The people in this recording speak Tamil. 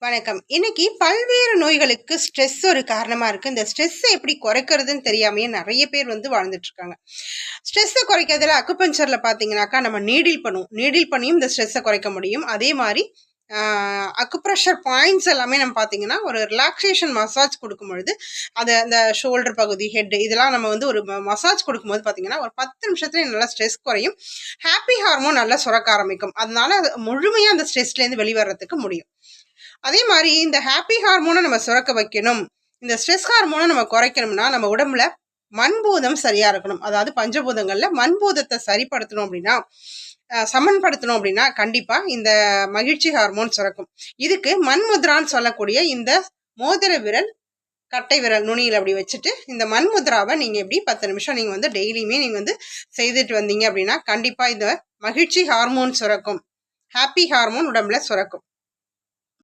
வணக்கம். இன்னைக்கு பல்வேறு நோய்களுக்கு ஸ்ட்ரெஸ் ஒரு காரணமா இருக்கு. இந்த ஸ்ட்ரெஸ்ஸ எப்படி குறைக்கிறதுன்னு தெரியாமயே நெறைய பேர் வாழ்ந்துட்டு இருக்காங்க. ஸ்ட்ரெஸ்ஸ குறைக்கிறதுல அக்குபஞ்சர்ல பார்த்தீங்கன்னாக்கா, நம்ம நீடில் பண்ணுவோம். நீடில் பண்ணியும் இந்த ஸ்ட்ரெஸ்ஸ குறைக்க முடியும். அதே மாரி ஆ அக்குப்ரெஷர் பாயிண்ட்ஸ் எல்லாமே நம்ம பார்த்தீங்கன்னா, ஒரு ரிலாக்சேஷன் மசாஜ் குடுக்கும் பொழுது, அந்த ஷோல்டர் பகுதி, ஹெட் இதெல்லாம் நம்ம ஒரு மசாஜ் குடுக்கும்போது பார்த்தீங்கன்னா, ஒரு 10 நிமிஷத்திலே நல்லா ஸ்ட்ரெஸ் குறையும். ஹாப்பி ஹார்மோன் நல்லா சுரக்க ஆரம்பிக்கும். அதனால முழுமையா அந்த ஸ்ட்ரெஸ்லேருந்து வெளிவர்றதுக்கு முடியும். அதே மாரி இந்த ஹாப்பி ஹார்மோன நம்ம சுரக்க வைக்கணும். இந்த ஸ்ட்ரெஸ் ஹார்மோன நம்ம குறைக்கணும்னா, நம்ம உடம்புல மண்பூதம் சரியா இருக்கணும். அதாவது பஞ்சபூதங்கள்ல மண்பூதத்த சரிப்படுத்தணும் அப்படின்னா, சமன்படுத்தணும் அப்படின்னா, கண்டிப்பா இந்த மகிழ்ச்சி ஹார்மோன் சுரக்கும். இதுக்கு மண்முத்ரான்னு சொல்லக்கூடிய இந்த மோதிர விரல், கட்டை விரல் நுனியில அப்படி வச்சுட்டு, இந்த மண்முத்ராவ நீங்க எப்படி 10 நிமிஷம் நீங்க டெய்லியுமே நீங்க செய்துட்டு வந்தீங்க அப்படின்னா, கண்டிப்பா இந்த மகிழ்ச்சி ஹார்மோன் சுரக்கும். ஹாப்பி ஹார்மோன் உடம்புல சுரக்கும்.